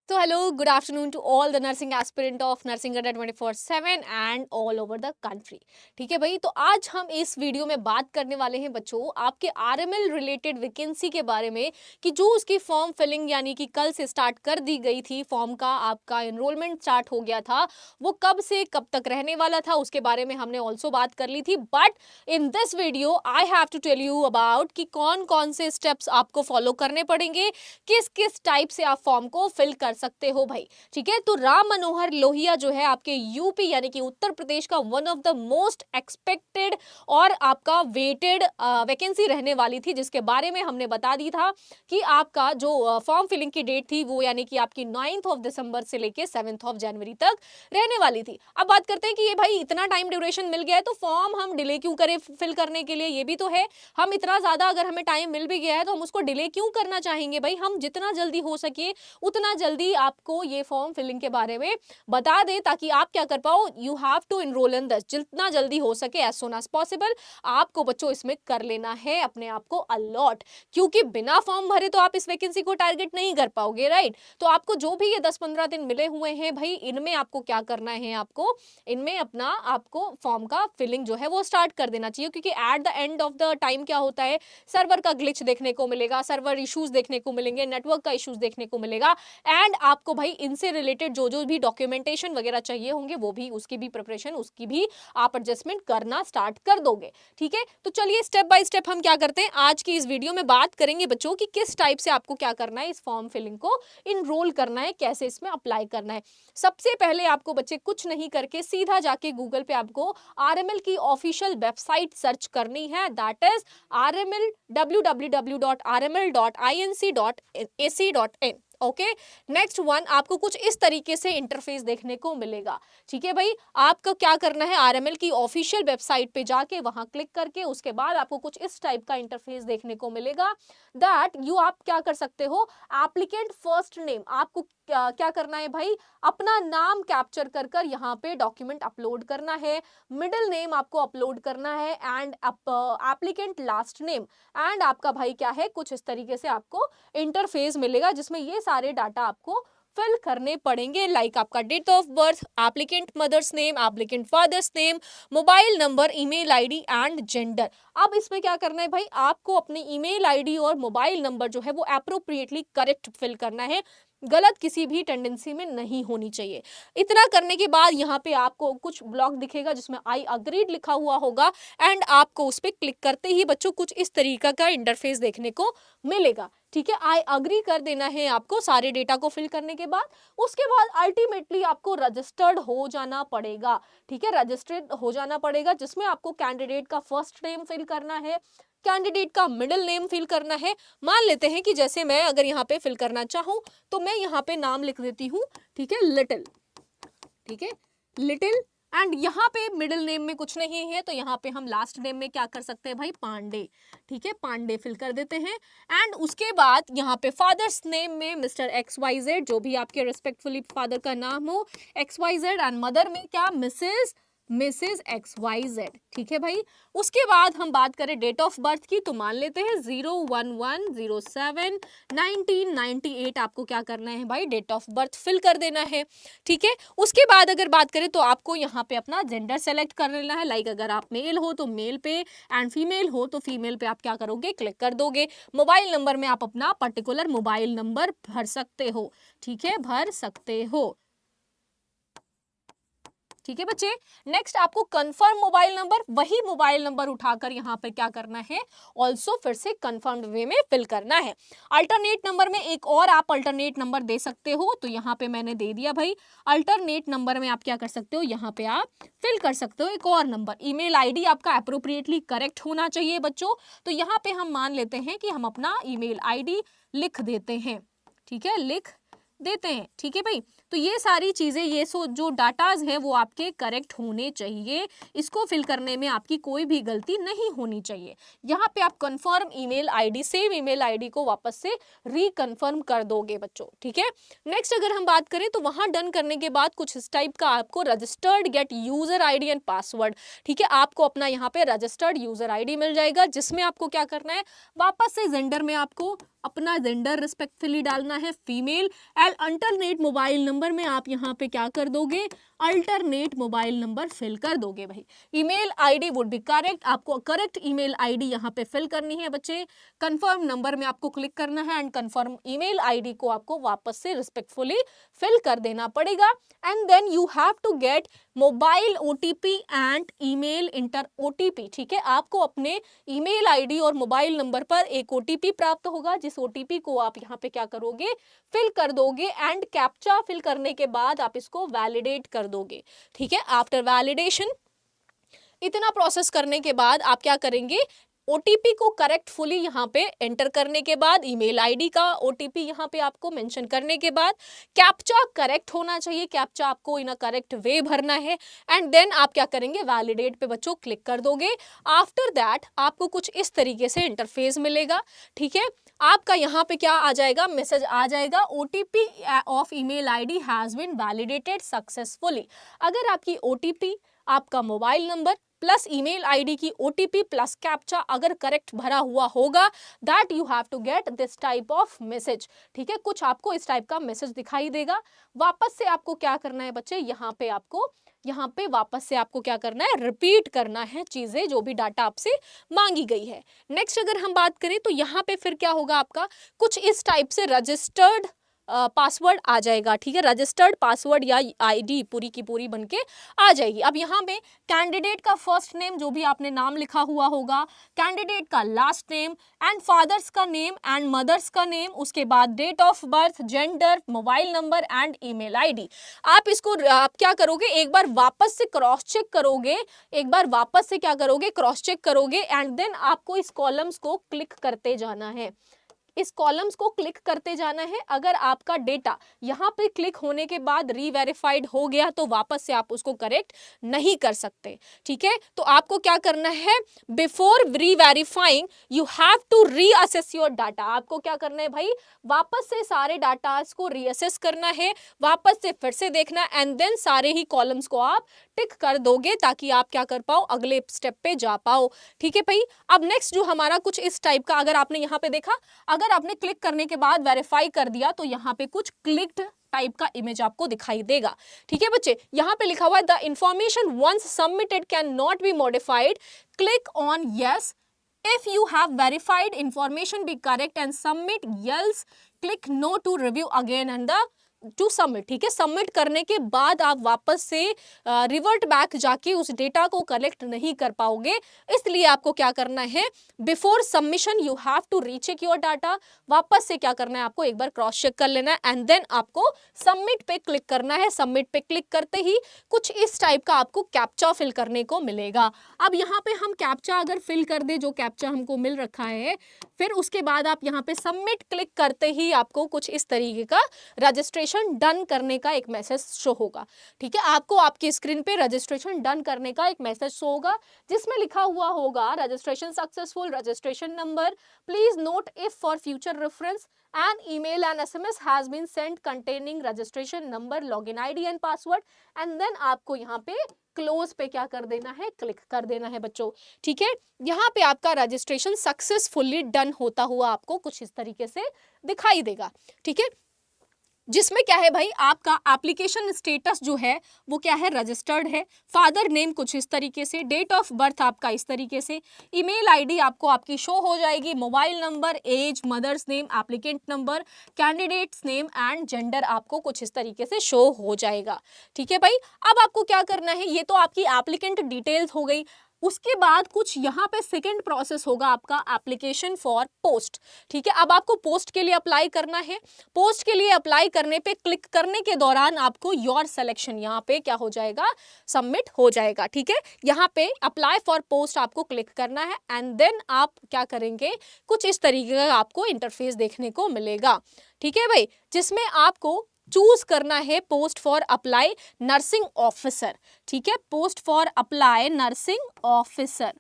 So hello, good afternoon to all the nursing aspirant of Nursing Adda 24/7 and all over the country। ठीक है भाई, तो आज हम इस वीडियो में बात करने वाले हैं बच्चों आपके आरएमएल रिलेटेड वैकेंसी के बारे में कि जो उसकी फॉर्म फिलिंग यानी कि कल से स्टार्ट कर दी गई थी, फॉर्म का आपका एनरोलमेंट स्टार्ट हो गया था, वो कब से कब तक रहने वाला था उसके बारे में हमने ऑल्सो बात कर ली थी। But in this video I have to tell you about कि कौन कौन से स्टेप्स आपको फॉलो करने पड़ेंगे, किस किस टाइप से आप फॉर्म को फिल कर सकते हो भाई। ठीक है, तो राम मनोहर लोहिया जो है आपके यूपी यानी कि उत्तर प्रदेश का one of the most expected और आपका वेटेड वैकेंसी रहने वाली थी, जिसके बारे में हमने बता दी था कि आपका जो फॉर्म फिलिंग की डेट थी वो यानी कि आपकी 9 दिसंबर से लेके 7 जनवरी तक रहने वाली थी। अब बात करते हैं कि ये भाई इतना टाइम ड्यूरेशन मिल गया है तो फॉर्म हम डिले क्यों करें फिल करने के लिए, ये भी तो है। हम इतना ज्यादा अगर हमें टाइम मिल भी गया है तो हम उसको डिले क्यों करना चाहेंगे भाई। हम जितना जल्दी हो सके उतना जल्दी आपको ये फॉर्म फिलिंग के बारे में बता दें ताकि आप क्या कर पाओ, you have to enroll in this, जितना जल्दी हो सके एज सून एज पॉसिबल आपको बच्चों इसमें कर लेना है अपने आप को अलॉट, क्योंकि बिना फॉर्म भरे तो आप इस वैकेंसी को टारगेट नहीं कर पाओगे, राइट। तो आपको जो भी ये 10-15 दिन मिले हुए हैं भाई, इनमें आपको क्या करना है, आपको इनमें अपना आपको फॉर्म का फिलिंग जो है वो स्टार्ट कर देना चाहिए, क्योंकि at the end of the time क्या होता है, सर्वर का ग्लिच देखने को मिलेगा, सर्वर इश्यूज देखने को मिलेंगे, नेटवर्क का इश्यूज देखने को मिलेगा एंड आपको भाई इनसे रिलेटेड जो जो भी डॉक्यूमेंटेशन वगैरह चाहिए होंगे वो भी, उसकी भी प्रिपरेशन, उसकी भी आप एडजस्टमेंट करना स्टार्ट कर दोगे। ठीक है, तो चलिए स्टेप बाय स्टेप हम क्या करते हैं, आज की इस वीडियो में बात करेंगे बच्चों कि किस टाइप से आपको क्या करना है, इस फॉर्म फिलिंग को इनरोल करना है, कैसे इसमें अप्लाई करना है। सबसे पहले आपको बच्चे कुछ नहीं करके सीधा जाके गूगल पे आपको आरएमएल की ऑफिशियल वेबसाइट सर्च करनी है, that is RML www.rml.inc.ac.in। Okay, next one आपको कुछ इस तरीके से इंटरफेस देखने को मिलेगा। ठीक है भाई, आपको क्या करना है, आरएमएल की ऑफिशियल वेबसाइट पे जाके वहां क्लिक करके उसके बाद आपको कुछ इस टाइप का इंटरफेस देखने को मिलेगा, दैट यू आप क्या कर सकते हो, एप्लीकेंट फर्स्ट नेम आपको क्या करना है भाई, अपना नाम कैप्चर कर कर यहाँ पे डॉक्यूमेंट अपलोड करना है, मिडिल नेम आपको अपलोड करना है and applicant last name and आपका भाई क्या है, कुछ इस तरीके से आपको इंटरफेस मिलेगा जिसमें ये सारे डाटा आपको फिल करने पड़ेंगे, लाइक आपका date of birth, applicant mother's name, applicant father's name, mobile number, email ID and gender. अब इसमें क्या करना है भाई, आपको अपनी ईमेल आईडी और मोबाइल नंबर जो है वो एप्रोप्रिएटली करेक्ट फिल करना है, गलत किसी भी टेंडेंसी में नहीं होनी चाहिए। इतना करने के बाद यहाँ पे आपको कुछ ब्लॉक दिखेगा जिसमें आई अग्रीड लिखा हुआ होगा एंड आपको उस पर क्लिक करते ही बच्चों कुछ इस तरीका का इंटरफेस देखने को मिलेगा। ठीक है, आई अग्री कर देना है आपको सारे डेटा को फिल करने के बाद। उसके बाद अल्टीमेटली आपको रजिस्टर्ड हो जाना पड़ेगा। ठीक है, रजिस्टर्ड हो जाना पड़ेगा जिसमें आपको कैंडिडेट का फर्स्ट नेम फिल करना है, कैंडिडेट का मिडिल नेम फिल करना है। मान लेते हैं कि जैसे मैं अगर यहाँ पे फिल करना चाहूँ तो मैं यहाँ पे नाम लिख देती हूँ, ठीक है, लिटिल। ठीक है, लिटिल एंड यहाँ पे मिडिल नेम में कुछ नहीं है तो यहाँ पे हम लास्ट नेम में क्या कर सकते हैं भाई, पांडे। ठीक है, पांडे फिल कर देते हैं एंड उसके बाद यहाँ पे फादर्स नेम में मिस्टर XYZ, जो भी आपके रिस्पेक्टफुली फादर का नाम हो, XYZ एंड मदर में क्या, मिसेस XYZ। ठीक है भाई, उसके बाद हम बात करें डेट ऑफ बर्थ की तो मान लेते हैं 01107/1998 आपको क्या करना है भाई, डेट ऑफ बर्थ फिल कर देना है। ठीक है, उसके बाद अगर बात करें तो आपको यहाँ पे अपना जेंडर सेलेक्ट कर लेना है, लाइक अगर आप मेल हो तो मेल पे एंड फीमेल हो तो फीमेल पे आप क्या करोगे, क्लिक कर दोगे। मोबाइल नंबर में आप अपना पर्टिकुलर मोबाइल नंबर भर सकते हो। ठीक है, भर सकते हो। ठीक है बच्चे, नेक्स्ट आपको कंफर्म मोबाइल नंबर, वही मोबाइल नंबर उठाकर यहाँ पे क्या करना है, ऑल्सो फिर से कंफर्म्ड वे में फिल करना है। अल्टरनेट नंबर में एक और आप अल्टरनेट नंबर दे सकते हो, तो यहाँ पे मैंने दे दिया भाई। अल्टरनेट नंबर में आप क्या कर सकते हो, यहाँ पे आप फिल कर सकते हो एक और नंबर। ईमेल आईडी आपका अप्रोप्रिएटली करेक्ट होना चाहिए बच्चों, तो यहाँ पे हम मान लेते हैं कि हम अपना ईमेल आईडी लिख देते हैं। ठीक है, लिख देते हैं। ठीक है भाई, तो ये सारी चीजें, ये जो डाटाज हैं वो आपके करेक्ट होने चाहिए, इसको फिल करने में आपकी कोई भी गलती नहीं होनी चाहिए। यहाँ पे आप confirm email ID, same email ID को वापस से रिकन्फर्म कर दोगे बच्चों। ठीक है, नेक्स्ट अगर हम बात करें तो वहां डन करने के बाद कुछ इस टाइप का आपको registered gate user ID and password. ठीक है, आपको अपना यहाँ पे रजिस्टर्ड यूजर आईडी मिल जाएगा जिसमें आपको क्या करना है, वापस से जेंडर में आपको अपना जेंडर रिस्पेक्टफुली डालना है, female and alternate mobile number में आप यहाँ पे क्या कर दोगे, अल्टरनेट मोबाइल नंबर फिल कर दोगे भाई। Email ID would be correct, आपको करेक्ट ईमेल आईडी यहाँ पे फिल करनी है बच्चे। कंफर्म नंबर में आपको क्लिक करना है एंड कंफर्म ईमेल आईडी को आपको वापस से रिस्पेक्टफुली फिल कर देना पड़ेगा। And then you have to get mobile OTP and email enter OTP, ठीक है। आपको अपने ईमेल आईडी और मोबाइल नंबर पर एक ओटीपी प्राप्त होगा, जिस ओटीपी को आप यहाँ पे क्या करोगे, फिल कर दोगे एंड कैप्चा फिल करने के बाद आप इसको वैलिडेट कर दोगे, ठीक है। आफ्टर वैलिडेशन, इतना प्रोसेस करने के बाद आप क्या करेंगे, ओटीपी को करेक्टफुली यहाँ पे एंटर करने के बाद, ईमेल आईडी का ओटीपी यहाँ पे आपको मेंशन करने के बाद, कैप्चा करेक्ट होना चाहिए, कैप्चा आपको इन अ करेक्ट वे भरना है एंड देन आप क्या करेंगे, वैलिडेट पे बच्चों क्लिक कर दोगे। आफ्टर दैट आपको कुछ इस तरीके से इंटरफेस मिलेगा, ठीक है। आपका यहाँ पे क्या आ जाएगा, मैसेज आ जाएगा, OTP of email ID has been validated successfully. अगर आपकी ओटीपी, आपका mobile number plus email ID की ओटीपी प्लस कैप्चा अगर करेक्ट भरा हुआ होगा, that you have to get this type of message, ठीक है। कुछ आपको इस टाइप का मैसेज दिखाई देगा। वापस से आपको क्या करना है बच्चे, यहाँ पे आपको यहाँ पे वापस से आपको क्या करना है, रिपीट करना है चीजें, जो भी डाटा आपसे मांगी गई है। नेक्स्ट अगर हम बात करें तो यहाँ पे फिर क्या होगा, आपका कुछ इस टाइप से रजिस्टर्ड पासवर्ड आ जाएगा, ठीक है। रजिस्टर्ड पासवर्ड या आईडी पूरी की पूरी बनके आ जाएगी। अब यहाँ पे कैंडिडेट का फर्स्ट नेम, जो भी आपने नाम लिखा हुआ होगा, कैंडिडेट का लास्ट नेम एंड फादर्स का नेम एंड मदर्स का नेम, उसके बाद date of birth, gender, mobile number and email ID. आप इसको आप क्या करोगे, एक बार वापस से क्रॉस चेक करोगे, एक बार वापस से क्या करोगे, क्रॉस चेक करोगे एंड देन आपको इस कॉलम्स को क्लिक करते जाना है, इस कॉलम्स को क्लिक करते जाना है। अगर आपका डेटा यहाँ पे क्लिक होने के बाद रीवेरिफाइड हो गया तो वापस से आप उसको करेक्ट नहीं कर सकते, ठीक है। तो आपको क्या करना है, before reverifying you have to reassess your data. आपको क्या करना है भाई, वापस से सारे डाटास को रीअसेस करना है, वापस से फिर से देखना एंड देन सारे ही कॉलम्स को आप टिक कर दोगे ताकि आप क्या कर पाओ, अगले स्टेप पे जा पाओ, ठीक है भाई। अब नेक्स्ट जो हमारा कुछ इस टाइप का, अगर आपने यहाँ पे देखा, अगर आपने क्लिक करने के बाद वेरीफाई कर दिया तो यहाँ पे कुछ क्लिक्ड टाइप का इमेज आपको दिखाई देगा, ठीक है बच्चे। यहाँ पे लिखा हुआ है the information once submitted can not be modified, click on yes if you have verified information be correct and submit, else click no to review again and the to submit, ठीक है। सबमिट करने के बाद आप वापस से revert back जाके उस डेटा को कलेक्ट नहीं कर पाओगे, इसलिए आपको क्या करना है, before submission you have to recheck your data. वापस से क्या करना है, आपको एक बार क्रॉस चेक कर लेना है एंड देन आपको सबमिट पे क्लिक करना है। सबमिट पे क्लिक करते ही कुछ इस टाइप का आपको कैप्चा फिल करने को मिलेगा। अब यहाँ पे हम कैप्चा अगर फिल कर दे, जो कैप्चा हमको मिल रखा है, फिर उसके बाद आप यहाँ पे सबमिट क्लिक करते ही आपको कुछ इस तरीके का रजिस्ट्रेशन डन करने का एक मैसेज शो होगा, ठीक है। आपको आपकी स्क्रीन पे रजिस्ट्रेशन डन करने का एक मैसेज शो होगा जिसमें लिखा हुआ होगा registration successful, registration number, please note if for future reference an email and SMS has been sent containing registration number, login ID and password and then आपको यहाँ पे क्लोज पे क्या कर देना है, क्लिक कर देना है बच्चों, ठीक है। यहाँ पे आपका रजिस्ट्रेशन सक्सेसफुली डन होता हुआ आपको कुछ इस तरीके से दिखाई देगा, ठीक है। जिसमें क्या है भाई, आपका एप्लीकेशन स्टेटस जो है वो क्या है, रजिस्टर्ड है, फादर नेम कुछ इस तरीके से, डेट ऑफ बर्थ आपका इस तरीके से, ईमेल आईडी आपको आपकी शो हो जाएगी, mobile number, age, mother's name, applicant number, candidate's name and gender आपको कुछ इस तरीके से शो हो जाएगा, ठीक है भाई। अब आपको क्या करना है, ये तो आपकी एप्लीकेंट डिटेल्स हो गई। उसके बाद कुछ यहाँ पे सेकंड प्रोसेस होगा आपका एप्लीकेशन फॉर पोस्ट, ठीक है। अब आपको पोस्ट के लिए अप्लाई करना है। पोस्ट के लिए अप्लाई करने पे क्लिक करने के दौरान आपको योर सिलेक्शन यहाँ पे क्या हो जाएगा, सबमिट हो जाएगा, ठीक है। यहाँ पे अप्लाई फॉर पोस्ट आपको क्लिक करना है एंड देन आप क्या करेंगे, कुछ इस तरीके का आपको इंटरफेस देखने को मिलेगा, ठीक है भाई, जिसमें आपको चूज करना है post for apply nursing officer, ठीक है। Post for apply nursing officer,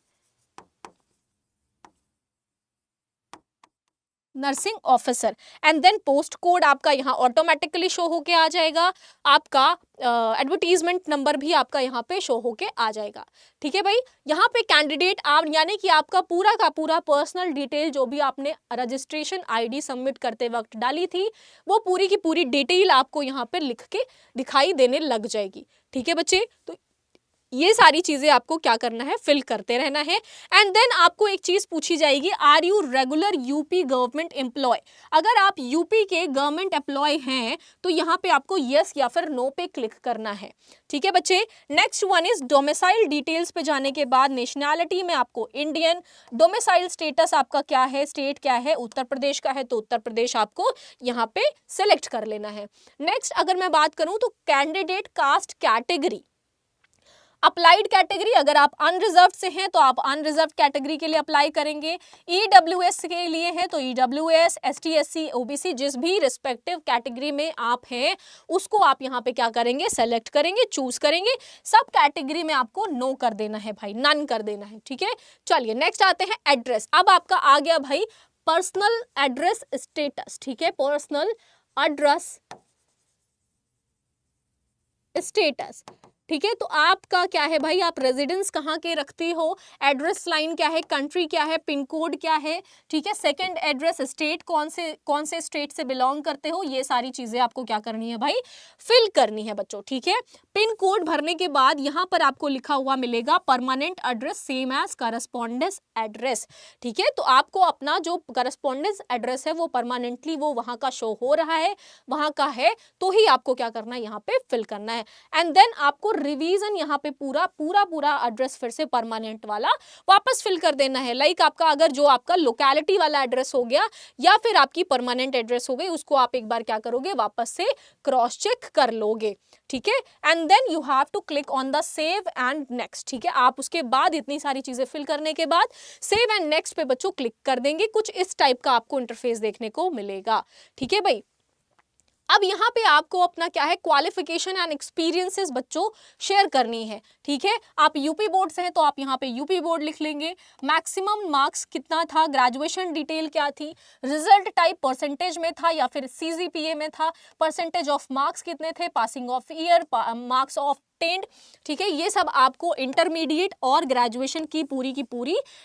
nursing officer. And then post code आपका यहाँ ऑटोमेटिकली शो होके आ जाएगा, आपका एडवर्टीजमेंट नंबर भी आपका यहाँ पे शो होके आ जाएगा। ठीक है भाई, यहाँ पे कैंडिडेट आप यानी कि आपका पूरा का पूरा पर्सनल डिटेल जो भी आपने रजिस्ट्रेशन आईडी सबमिट करते वक्त डाली थी वो पूरी की पूरी डिटेल आपको यहाँ पे लिख के दिखाई देने लग जाएगी। ठीक है बच्चे, तो ये सारी चीजें आपको क्या करना है, फिल करते रहना है। एंड देन आपको एक चीज पूछी जाएगी, are you regular UP government employ. अगर आप यूपी के गवर्नमेंट एम्प्लॉय हैं तो यहाँ पे आपको यस या फिर नो पे क्लिक करना है। ठीक है बच्चे, next one is domicile details पे जाने के बाद नेशनैलिटी में आपको इंडियन, डोमिसाइल स्टेटस आपका क्या है, स्टेट क्या है, उत्तर प्रदेश का है तो उत्तर प्रदेश आपको यहाँ पे सिलेक्ट कर लेना है। नेक्स्ट अगर मैं बात करूं तो candidate caste category, applied category, अगर आप अनरिजर्व से हैं तो आप अनरिजर्व कैटेगरी के लिए अप्लाई करेंगे। ईडब्ल्यूएस के लिए है तो ईडब्ल्यूएस, एसटी, एससी, ओबीसी, जिस भी रिस्पेक्टिव कैटेगरी में आप हैं उसको आप यहाँ पे क्या करेंगे, सेलेक्ट करेंगे, चूज करेंगे। सब कैटेगरी में आपको नो कर देना है भाई, नन कर देना है। ठीक है, चलिए नेक्स्ट आते हैं एड्रेस। अब आपका आ गया भाई पर्सनल एड्रेस स्टेटस। ठीक है, पर्सनल एड्रेस स्टेटस। ठीक है, तो आपका क्या है भाई, आप रेजिडेंस कहाँ के रखते हो, एड्रेस लाइन क्या है, कंट्री क्या है, पिन कोड क्या है। ठीक है, सेकंड एड्रेस स्टेट, कौन से स्टेट से बिलोंग करते हो, ये सारी चीजें आपको क्या करनी है भाई, फिल करनी है बच्चों। ठीक है, पिन कोड भरने के बाद यहाँ पर आपको लिखा हुआ मिलेगा permanent address same as correspondence address. ठीक है, तो आपको अपना जो करस्पॉन्डेंस एड्रेस है वो परमानेंटली वो वहाँ का शो हो रहा है, वहाँ का है, तो ही आपको क्या करना है, यहाँ पे फिल करना है। एंड देन आपको रिवीजन यहाँ पे पूरा एड्रेस फिर से परमानेंट वाला वापस फिल कर देना है। लाइक आपका अगर जो आपका लोकेलिटी वाला एड्रेस हो गया या फिर आपकी परमानेंट एड्रेस हो गई, उसको आप एक बार क्या करोगे, वापस से क्रॉस चेक कर लोगे। ठीक है, and then you have to click on the save and next. ठीक है, आप उसके बाद इतनी सारी चीजें फिल करने के बाद सेव एंड नेक्स्ट पे बच्चों क्लिक कर देंगे। कुछ इस टाइप का आपको इंटरफेस देखने को मिलेगा। ठीक है भाई, अब यहाँ पे आपको अपना क्या है, क्वालिफिकेशन एंड एक्सपीरियंसेस बच्चों शेयर करनी है। ठीक है, आप यूपी बोर्ड से हैं तो आप यहाँ पे यूपी बोर्ड लिख लेंगे। मैक्सिमम मार्क्स कितना था, ग्रेजुएशन डिटेल क्या थी, रिजल्ट टाइप परसेंटेज में था या फिर सीजीपीए में था, परसेंटेज ऑफ मार्क्स कितने थे, passing of year, marks of tenth. ठीक है, ये सब आपको इंटरमीडिएट और ग्रेजुएशन की पूरी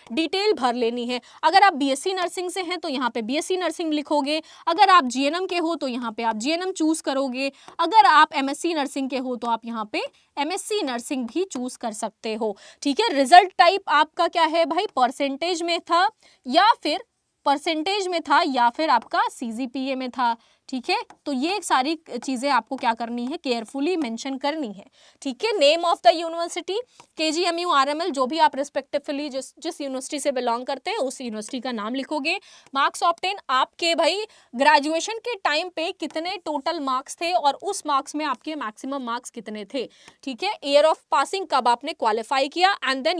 डिटेल भर लेनी है। अगर आप बीएससी नर्सिंग से हैं तो यहाँ पे बीएससी नर्सिंग लिखोगे, अगर आप जीएनएम के हो तो यहाँ पे आप जीएनएम चूज करोगे, अगर आप एमएससी नर्सिंग के हो तो आप यहाँ पे एमएससी नर्सिंग भी चूज कर सकते हो। ठीक है, रिजल्ट टाइप आपका क्या है भाई, परसेंटेज में था या फिर आपका सीजीपीए में था। ठीक है, तो ये सारी चीजें आपको क्या करनी है, केयरफुली मेंशन करनी है। ठीक है, name of the university, KGMU, RML, जो भी आप रिस्पेक्टिवली जिस यूनिवर्सिटी से बिलोंग करते हैं उस यूनिवर्सिटी का नाम लिखोगे। मार्क्स ऑब्टेन, आपके भाई ग्रेजुएशन के टाइम पे कितने टोटल मार्क्स थे और उस मार्क्स में आपके मैक्सिमम मार्क्स कितने थे। ठीक है, ईयर ऑफ पासिंग, कब आपने क्वालिफाई किया, and then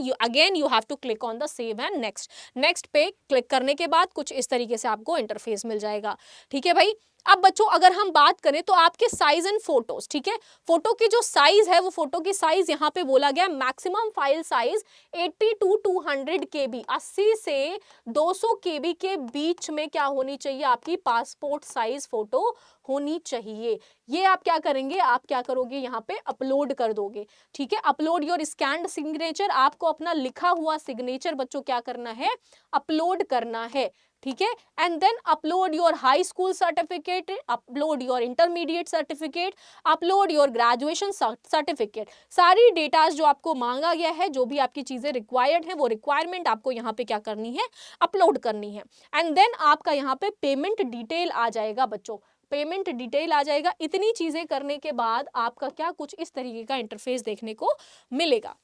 you have to click on the save and next पे क्लिक करने के बाद कुछ इस तरीके से आपको इंटरफेस मिल जाएगा। ठीक है भाई, अब बच्चों अगर हम बात करें तो आपके साइज एंड फोटोज। ठीक है, फोटो की जो साइज है वो फोटो की साइज यहाँ पे बोला गया maximum file size 80 to 200 KB, 80 से 200 KB के बीच में क्या होनी चाहिए, आपकी पासपोर्ट साइज फोटो होनी चाहिए। ये आप क्या करेंगे, आप क्या करोगे, यहाँ पे अपलोड कर दोगे। ठीक है, अपलोड योर स्कैन्ड सिग्नेचर, आपको अपना लिखा हुआ सिग्नेचर बच्चों क्या करना है, अपलोड करना है। ठीक है, and then upload your high school certificate, upload your intermediate certificate, upload your graduation certificate. सारी डेटाज जो आपको मांगा गया है, जो भी आपकी चीजें रिक्वायर्ड है वो रिक्वायरमेंट आपको यहाँ पे क्या करनी है, अपलोड करनी है। एंड देन आपका यहाँ पे पेमेंट डिटेल आ जाएगा बच्चों, पेमेंट डिटेल आ जाएगा। इतनी चीजें करने के बाद आपका क्या कुछ इस तरीके का इंटरफेस देखने को मिलेगा।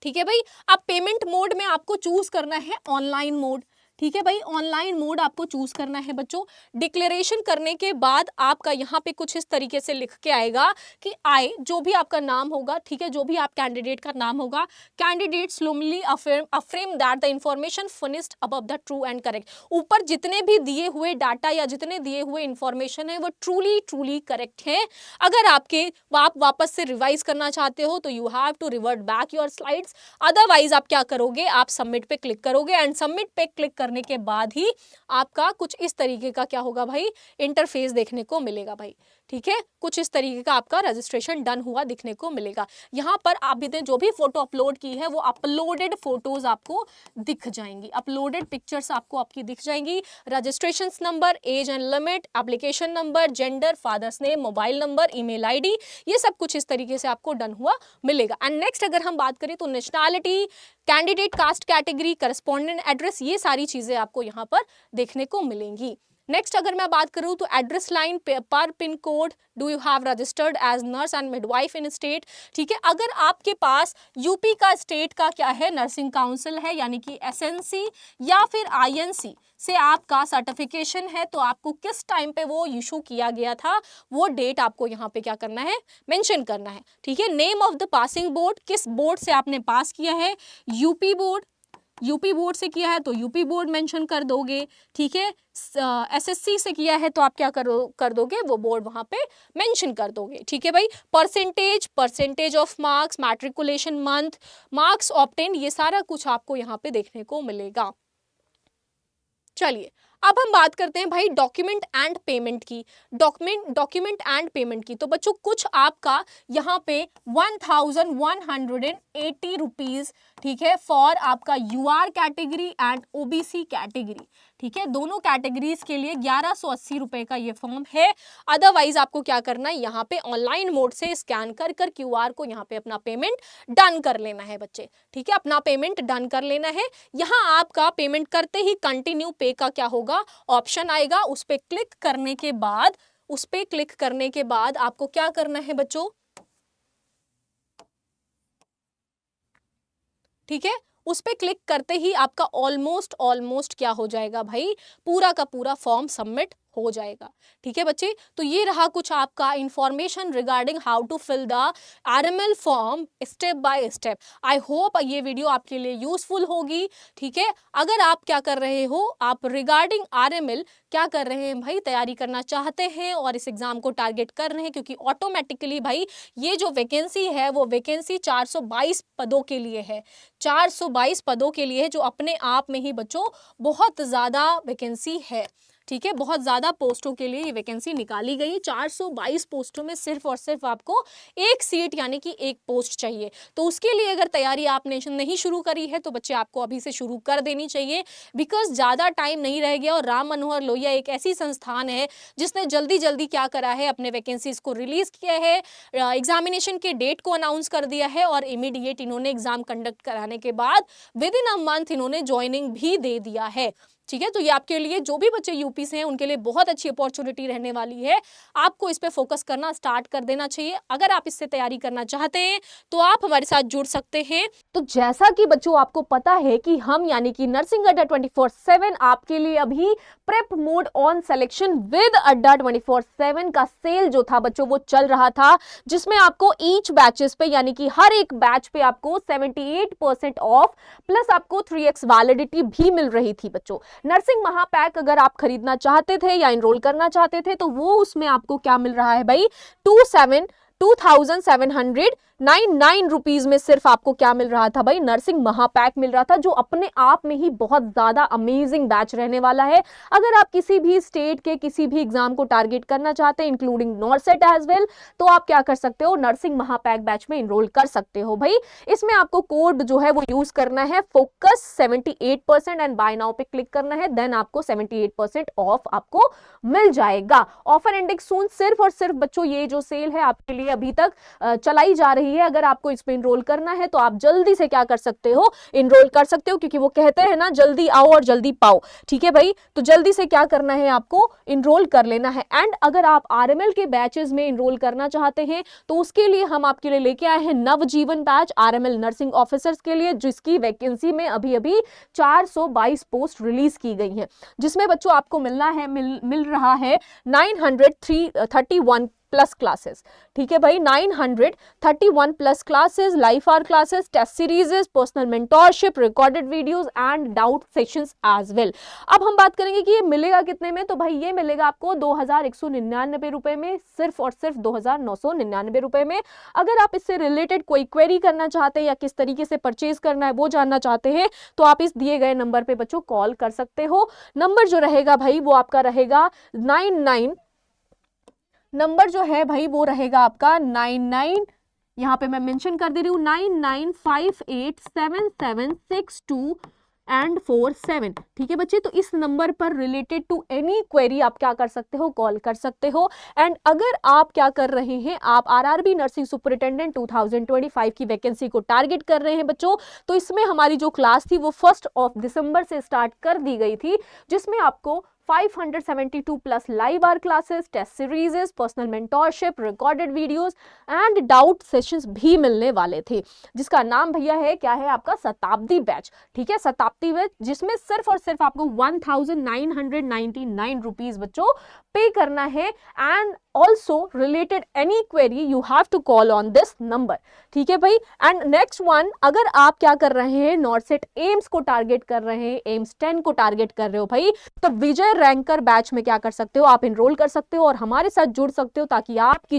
ठीक है भाई, अब पेमेंट मोड में आपको चूज करना है ऑनलाइन मोड। ठीक है भाई, ऑनलाइन मोड आपको चूज करना है बच्चों। डिक्लेरेशन करने के बाद आपका यहाँ पे कुछ इस तरीके से लिख के आएगा कि जो भी आपका नाम होगा, ठीक है, जो भी आप कैंडिडेट का नाम होगा, candidate solemnly affirm that the information furnished above the true and correct. ऊपर जितने भी दिए हुए डाटा या जितने दिए हुए इंफॉर्मेशन है वो ट्रूली करेक्ट है। अगर आप वापस से रिवाइज करना चाहते हो तो you have to revert back your slides, otherwise आप क्या करोगे, आप सबमिट पे क्लिक करोगे एंड सबमिट पे क्लिक करने के बाद ही आपका कुछ इस तरीके का क्या होगा भाई, इंटरफेस देखने को मिलेगा भाई। ठीक है, कुछ इस तरीके का आपका रजिस्ट्रेशन डन हुआ दिखने को मिलेगा। यहाँ पर आपने जो भी फोटो अपलोड की है वो अपलोडेड फोटोज आपको दिख जाएंगी, अपलोडेड पिक्चर्स आपको आपकी दिख जाएंगी। Registration number, age and limit, application number, gender, father's name, mobile number, email ID, ये सब कुछ इस तरीके से आपको डन हुआ मिलेगा। एंड नेक्स्ट अगर हम बात करें तो nationality, candidate caste category, correspondent address, ये सारी चीजें आपको यहाँ पर देखने को मिलेंगी। नेक्स्ट अगर मैं बात करूं तो एड्रेस लाइन पर pin code, do you have registered as nurse and midwife in state. ठीक है, अगर आपके पास यूपी का स्टेट का क्या है नर्सिंग काउंसिल है यानी कि एसएनसी या फिर आईएनसी से आपका सर्टिफिकेशन है, तो आपको किस टाइम पे वो इशू किया गया था वो डेट आपको यहाँ पे क्या करना है, मेंशन करना है। ठीक है, name of the passing board, किस बोर्ड से आपने पास किया है, यूपी बोर्ड, यूपी बोर्ड से किया है तो यूपी बोर्ड मेंशन कर दोगे। ठीक है, एसएससी से किया है तो आप क्या कर दोगे, वो बोर्ड वहां पे मेंशन कर दोगे। ठीक है भाई, percentage of marks, matriculation month, marks obtain, ये सारा कुछ आपको यहाँ पे देखने को मिलेगा। चलिए अब हम बात करते हैं भाई डॉक्यूमेंट एंड पेमेंट की। डॉक्यूमेंट एंड पेमेंट की तो बच्चों कुछ आपका यहाँ पे 1180 रुपीज, ठीक है, फॉर आपका UR category and OBC category. ठीक है, दोनों कैटेगरीज के लिए 1180 रुपए का ये फॉर्म है। अदरवाइज आपको क्या करना है, यहाँ पे ऑनलाइन मोड से स्कैन कर क्यूआर को यहाँ पे अपना पेमेंट डन कर लेना है बच्चे। ठीक है, अपना पेमेंट डन कर लेना है। यहाँ आपका पेमेंट करते ही कंटिन्यू पे का क्या होगा ऑप्शन आएगा, उस पर क्लिक करने के बाद आपको क्या करना है बच्चों, ठीक है, उस पे क्लिक करते ही आपका ऑलमोस्ट क्या हो जाएगा भाई, पूरा का पूरा फॉर्म सबमिट हो जाएगा। ठीक है बच्चे, तो ये रहा कुछ आपका information regarding how to fill the RML form step by step. I hope ये वीडियो आपके लिए यूजफुल होगी। ठीक है, अगर आप क्या कर रहे हो, आप रिगार्डिंग आरएमएल क्या कर रहे हैं भाई, तैयारी करना चाहते हैं और इस एग्जाम को टारगेट कर रहे हैं, क्योंकि ऑटोमेटिकली भाई ये जो वैकेंसी है वो वैकेंसी 422 पदों के लिए है, 422 पदों के लिए है, जो अपने आप में ही बच्चों बहुत ज़्यादा वैकेंसी है। ठीक है, बहुत ज़्यादा पोस्टों के लिए ये वैकेंसी निकाली गई। 422 पोस्टों में सिर्फ और सिर्फ आपको एक सीट यानी कि एक पोस्ट चाहिए। तो उसके लिए अगर तैयारी आपने नहीं शुरू करी है तो बच्चे आपको अभी से शुरू कर देनी चाहिए, बिकॉज ज़्यादा टाइम नहीं रह गया। और राम मनोहर लोहिया एक ऐसी संस्थान है जिसने जल्दी जल्दी क्या करा है, अपने वैकेंसीज को रिलीज़ किया है, एग्जामिनेशन के डेट को अनाउंस कर दिया है और इमीडिएट इन्होंने एग्जाम कंडक्ट कराने के बाद विद इन अ मंथ इन्होंने ज्वाइनिंग भी दे दिया है। ठीक है, तो ये आपके लिए जो भी बच्चे यूपी से हैं उनके लिए बहुत अच्छी अपॉर्चुनिटी रहने वाली है। आपको इस पे फोकस करना स्टार्ट कर देना चाहिए। अगर आप इससे तैयारी करना चाहते हैं तो आप हमारे साथ जुड़ सकते हैं। तो जैसा कि बच्चों आपको पता है कि हम यानी कि नर्सिंग अड्डा 24/7 आपके लिए अभी prep mode on selection with अड्डा 24/7 का सेल जो था बच्चों वो चल रहा था, जिसमें आपको ईच बैचेस पे यानी कि हर एक बैच पे आपको 78% ऑफ प्लस आपको 3x वैलिडिटी भी मिल रही थी बच्चों। नर्सिंग महापैक अगर आप खरीदना चाहते थे या इनरोल करना चाहते थे तो वो उसमें आपको क्या मिल रहा है भाई, 2799 रुपीज में सिर्फ आपको क्या मिल रहा था भाई, नर्सिंग महापैक मिल रहा था, जो अपने आप में ही बहुत ज्यादा अमेजिंग बैच रहने वाला है। अगर आप किसी भी स्टेट के किसी भी एग्जाम को टारगेट करना चाहते हैं इंक्लूडिंग नॉर्सेट एज वेल, तो आप क्या कर सकते हो, नर्सिंग महापैक बैच में इनरोल कर सकते हो भाई। इसमें आपको कोड जो है वो यूज करना है फोकस 78% एंड बाय नाउ पे क्लिक करना है, देन आपको 78% ऑफ आपको मिल जाएगा। ऑफर एंडिंग सून, सिर्फ और सिर्फ बच्चों ये जो सेल है आपके लिए अभी तक चलाई जा रही है। अगर आपको इसमें इनरोल करना है तो आप जल्दी से क्या कर सकते हो, इनरोल कर सकते हो, क्योंकि वो कहते हैं ना जल्दी आओ और जल्दी पाओ। ठीक है भाई, तो जल्दी से क्या करना है, आपको इनरोल कर लेना है। एंड अगर आप आरएमएल के बैचेस में इनरोल करना चाहते हैं तो उसके लिए हम आपके लिए लेके आए हैं नवजीवन बैच आरएमएल नर्सिंग ऑफिसर्स के लिए, जिसकी वैकेंसी में अभी अभी 422 पोस्ट रिलीज की गई हैं, जिसमें बच्चों आपको मिल रहा है 931 प्लस क्लासेस, ठीक है भाई, 931 plus classes, live hour classes, test series, personal mentorship, recorded videos and doubt sessions as well. अब हम बात करेंगे कि ये मिलेगा कितने में, तो भाई ये मिलेगा आपको 2199 रुपए में, सिर्फ और सिर्फ 2999 रुपए में। अगर आप इससे रिलेटेड कोई क्वेरी करना चाहते हैं या किस तरीके से परचेज करना है वो जानना चाहते हैं तो आप इस दिए गए नंबर पे बच्चों कॉल कर सकते हो। नंबर जो रहेगा भाई वो आपका रहेगा 99, नंबर जो है भाई वो रहेगा आपका 99, यहाँ पे मैं मेंशन कर दे रही हूँ 9958776247, ठीक है बच्चे। तो इस नंबर पर रिलेटेड टू एनी क्वेरी आप क्या कर सकते हो, कॉल कर सकते हो। एंड अगर आप क्या कर रहे हैं, आप आरआरबी नर्सिंग सुपरिटेंडेंट 2025 की वैकेंसी को टारगेट कर रहे हैं बच्चों, तो इसमें हमारी जो क्लास थी वो 1 दिसंबर से स्टार्ट कर दी गई थी, जिसमें आपको 572 plus live hour classes, test series, personal mentorship, recorded videos and doubt sessions भी मिलने वाले थे, जिसका नाम भैया है क्या है आपका शताब्दी बैच, ठीक है, शताब्दी बैच, जिसमें सिर्फ और सिर्फ आपको 1999 रुपीज बच्चों पे करना है। And also related any query you have to call on this number, ठीक है भाई। एंड नेक्स्ट वन, अगर आप क्या कर रहे हैं, नॉर्सेट एम्स को टारगेट कर रहे हैं, एम्स 10 को टारगेट कर रहे हो भाई, तो विजय रैंकर बैच में क्या कर सकते हो, आप इनरोल कर सकते हो और हमारे साथ जुड़ सकते हो, ताकि आपकी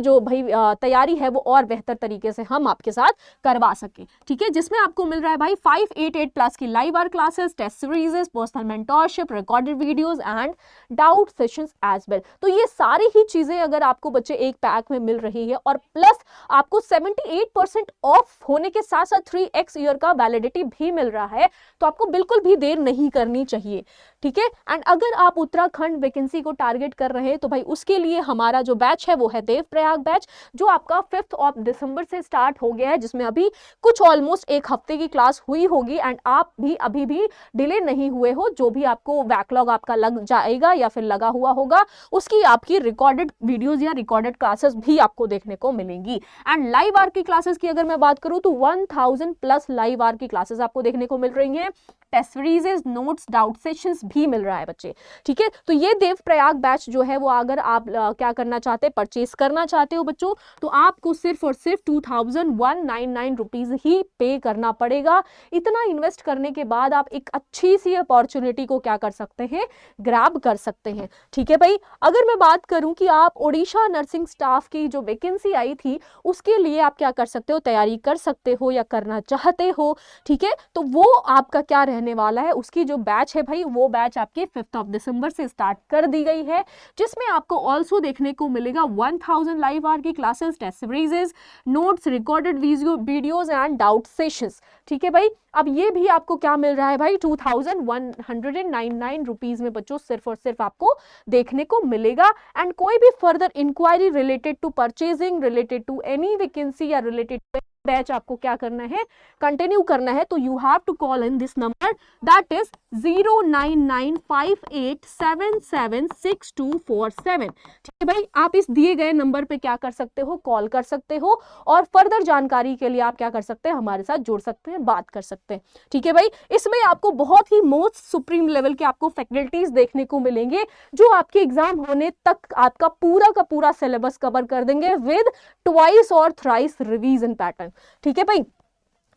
जो भाई तैयारी है वो और बेहतर तरीके से हम आपके साथ करवा सके, ठीक है, जिसमें आपको मिल रहा है भाई 588 प्लस की live hour classes, test series, personal mentorship, recorded videos and doubt sessions as well. तो ये सारी ही चीजें अगर आपको बच्चे एक पैक में मिल रही है और प्लस आपको 78% ऑफ होने के साथ साथ 3x ईयर का वैलिडिटी भी मिल रहा है, तो आपको बिल्कुल भी देर नहीं करनी चाहिए, ठीक है। एंड अगर आप उत्तराखंड वैकेंसी को टारगेट कर रहे हैं तो भाई उसके लिए हमारा जो बैच है वो है देवप्रयाग बैच, जो आपका 5 दिसंबर से स्टार्ट हो गया है, जिसमें अभी कुछ ऑलमोस्ट एक हफ्ते की क्लास हुई होगी। एंड आप भी अभी भी डिले नहीं हुए हो, जो भी आपको बैकलॉग आपका लग जाएगा या फिर लगा हुआ होगा उसकी आपकी रिकॉर्डेड वीडियोस या रिकॉर्डेड क्लासेस भी आपको देखने को मिलेंगी। एंड लाइव आवर की क्लासेस की अगर मैं बात करूं तो 1000 प्लस लाइव आवर की क्लासेस आपको देखने को मिल रही हैं, test series, notes, doubt sessions भी मिल रहा है बच्चे, ठीक है। तो ये देवप्रयाग बैच जो है वो अगर आप क्या करना चाहते हैं, परचेस करना चाहते हो बच्चों, तो आपको सिर्फ और सिर्फ 2199 रुपीज ही पे करना पड़ेगा। इतना इन्वेस्ट करने के बाद आप एक अच्छी सी अपॉर्चुनिटी को क्या कर सकते हैं, ग्रैब कर सकते हैं, ठीक है भाई। अगर मैं बात करूं कि आप ओडिशा नर्सिंग स्टाफ की जो वैकेंसी आई थी उसके लिए आप क्या कर सकते हो, तैयारी कर सकते हो या करना चाहते हो, ठीक है, तो वो आपका क्या रहने वाला है, उसकी जो बैच है भाई वो बैच आपके 5 दिसंबर से स्टार्ट कर दी गई है, जिसमें आपको ऑल्सो देखने को मिलेगा 1000 लाइव आवर की classes, test series, notes, recorded videos and doubt sessions, ठीक है भाई। अब ये भी आपको क्या मिल रहा है भाई, 2199 रुपीज में बच्चों सिर्फ और सिर्फ आपको देखने को मिलेगा। एंड कोई भी further inquiry related to purchasing, related to any vacancy या रिलेटेड बैच आपको क्या करना है, कंटिन्यू करना है, तो you have to call in this number, that is 0995877647, ठीक है भाई। आप इस दिए गए नंबर पे क्या कर सकते हो, कॉल कर सकते हो और फर्दर जानकारी के लिए आप क्या कर सकते हैं, हमारे साथ जुड़ सकते हैं, बात कर सकते हैं, ठीक है भाई। इसमें आपको बहुत ही मोस्ट सुप्रीम लेवल के आपको फैकल्टीज देखने को मिलेंगे, जो आपके एग्जाम होने तक आपका पूरा का पूरा सिलेबस कवर कर देंगे विद ट्वाइस और थ्राइस रिवीजन पैटर्न, ठीक है भाई।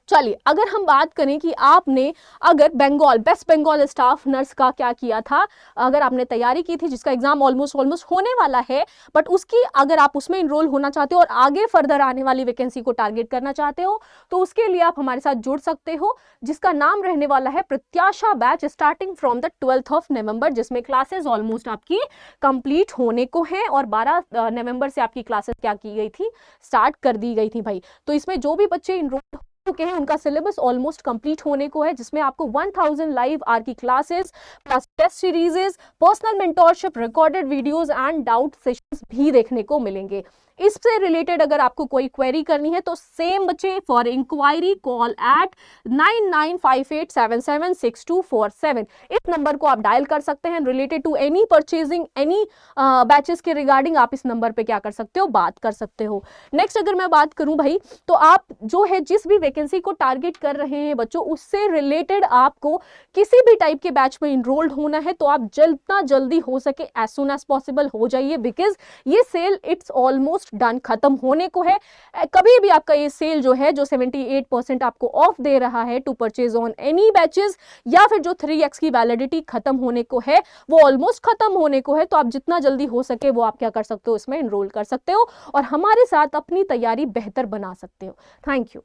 चलिए अगर हम बात करें कि आपने अगर Bengal best Bengal staff nurse का क्या किया था, अगर आपने तैयारी की थी जिसका एग्जाम ऑलमोस्ट होने वाला है, बट उसकी अगर आप उसमें इनरोल होना चाहते हो और आगे फर्दर आने वाली वैकेंसी को टारगेट करना चाहते हो, तो उसके लिए आप हमारे साथ जुड़ सकते हो, जिसका नाम रहने वाला है प्रत्याशा बैच, स्टार्टिंग फ्रॉम द 12 नवंबर, जिसमें क्लासेस ऑलमोस्ट आपकी कंप्लीट होने को है और 12 नवंबर से आपकी क्लासेस क्या की गई थी, स्टार्ट कर दी गई थी भाई। तो इसमें जो भी बच्चे इनरोल चुके हैं उनका सिलेबस ऑलमोस्ट कंप्लीट होने को है, जिसमें आपको 1000 लाइव आवर की classes plus test series, personal mentorship, recorded videos and doubt sessions भी देखने को मिलेंगे। इससे रिलेटेड अगर आपको कोई क्वेरी करनी है तो सेम बच्चे, फॉर इंक्वायरी कॉल एट 9958776247, इस नंबर को आप डायल कर सकते हैं। Related to any purchasing, any batches के रिगार्डिंग आप इस नंबर पे क्या कर सकते हो, बात कर सकते हो। नेक्स्ट अगर मैं बात करूं भाई, तो आप जो है जिस भी वैकेंसी को टारगेट कर रहे हैं बच्चों, उससे रिलेटेड आपको किसी भी टाइप के बैच में इनरोल्ड होना है तो आप जितना जल्दी हो सके एज सुन एज पॉसिबल हो जाइए, बिकॉज ये सेल इट्स ऑलमोस्ट डन, खत्म होने को है। कभी भी आपका ये सेल जो है, जो 78% आपको ऑफ दे रहा है to purchase on any batches, या फिर जो 3x की वैलिडिटी खत्म होने को है, वो ऑलमोस्ट खत्म होने को है। तो आप जितना जल्दी हो सके वो आप क्या कर सकते हो, इसमें इनरोल कर सकते हो और हमारे साथ अपनी तैयारी बेहतर बना सकते हो। Thank you.